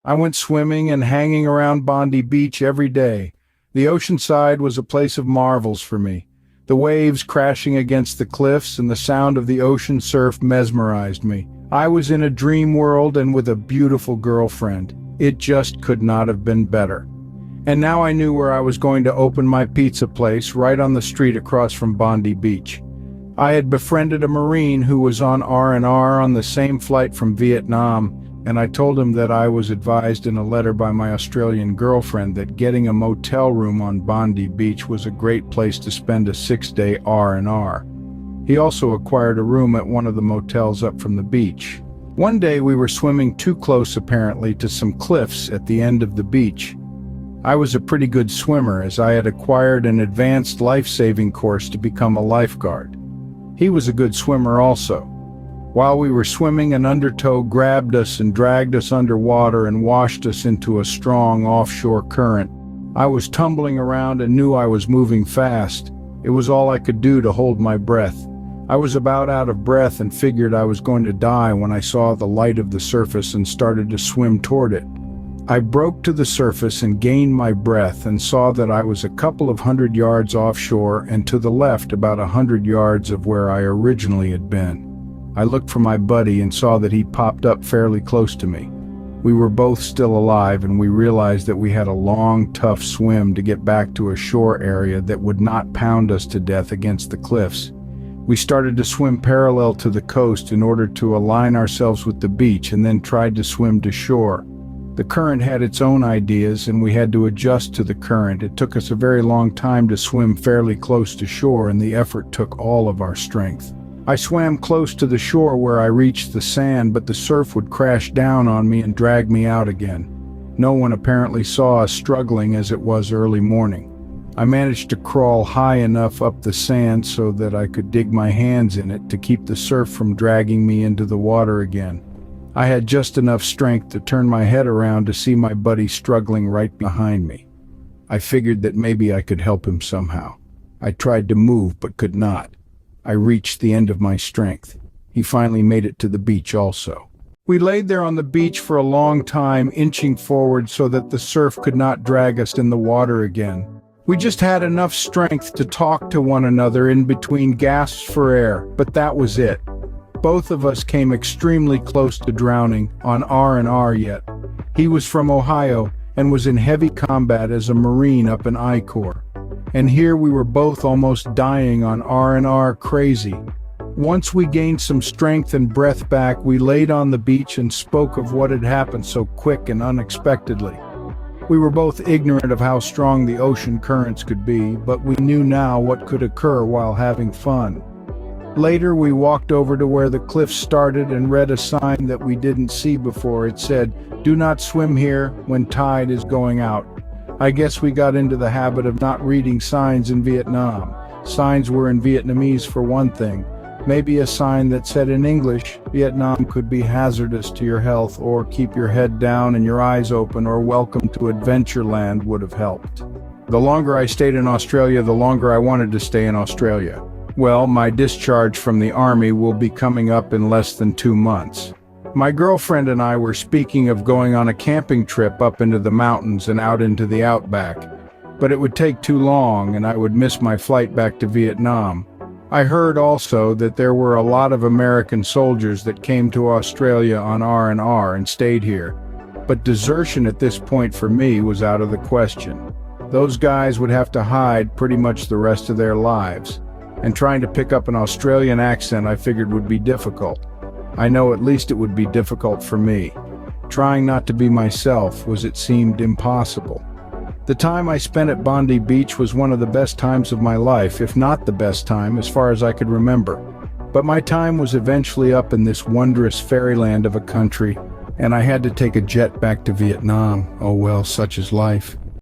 I went swimming and hanging around Bondi Beach every day. The oceanside was a place of marvels for me. The waves crashing against the cliffs and the sound of the ocean surf mesmerized me. I was in a dream world and with a beautiful girlfriend. It just could not have been better. And now I knew where I was going to open my pizza place, right on the street across from Bondi Beach. I had befriended a Marine who was on R&R on the same flight from Vietnam, and I told him that I was advised in a letter by my Australian girlfriend that getting a motel room on Bondi Beach was a great place to spend a 6-day R&R. He also acquired a room at one of the motels up from the beach. One day we were swimming too close apparently to some cliffs at the end of the beach. I was a pretty good swimmer as I had acquired an advanced life-saving course to become a lifeguard. He was a good swimmer also. While we were swimming, an undertow grabbed us and dragged us underwater and washed us into a strong offshore current. I was tumbling around and knew I was moving fast. It was all I could do to hold my breath. I was about out of breath and figured I was going to die when I saw the light of the surface and started to swim toward it. I broke to the surface and gained my breath and saw that I was a couple of 100 yards offshore and to the left about 100 yards of where I originally had been. I looked for my buddy and saw that he popped up fairly close to me. We were both still alive and we realized that we had a long, tough swim to get back to a shore area that would not pound us to death against the cliffs. We started to swim parallel to the coast in order to align ourselves with the beach and then tried to swim to shore. The current had its own ideas and we had to adjust to the current. It took us a very long time to swim fairly close to shore and the effort took all of our strength. I swam close to the shore where I reached the sand, but the surf would crash down on me and drag me out again. No one apparently saw us struggling as it was early morning. I managed to crawl high enough up the sand so that I could dig my hands in it to keep the surf from dragging me into the water again. I had just enough strength to turn my head around to see my buddy struggling right behind me. I figured that maybe I could help him somehow. I tried to move but could not. I reached the end of my strength. He finally made it to the beach also. We laid there on the beach for a long time, inching forward so that the surf could not drag us in the water again. We just had enough strength to talk to one another in between gasps for air, but that was it. Both of us came extremely close to drowning on R&R yet. He was from Ohio and was in heavy combat as a Marine up in I Corps. And here we were both almost dying on R&R crazy. Once we gained some strength and breath back, we laid on the beach and spoke of what had happened so quick and unexpectedly. We were both ignorant of how strong the ocean currents could be, but we knew now what could occur while having fun. Later, we walked over to where the cliff started and read a sign that we didn't see before. It said, "Do not swim here when tide is going out." I guess we got into the habit of not reading signs in Vietnam. Signs were in Vietnamese for one thing. Maybe a sign that said in English, "Vietnam could be hazardous to your health," or "Keep your head down and your eyes open," or "Welcome to Adventureland" would have helped. The longer I stayed in Australia, the longer I wanted to stay in Australia. Well, my discharge from the Army will be coming up in less than 2 months. My girlfriend and I were speaking of going on a camping trip up into the mountains and out into the outback, but it would take too long and I would miss my flight back to Vietnam. I heard also that there were a lot of American soldiers that came to Australia on R&R and stayed here, but desertion at this point for me was out of the question. Those guys would have to hide pretty much the rest of their lives, and trying to pick up an Australian accent I figured would be difficult. I know at least it would be difficult for me. Trying not to be myself it seemed impossible. The time I spent at Bondi Beach was one of the best times of my life, if not the best time as far as I could remember. But my time was eventually up in this wondrous fairyland of a country, and I had to take a jet back to Vietnam. Oh well, such is life.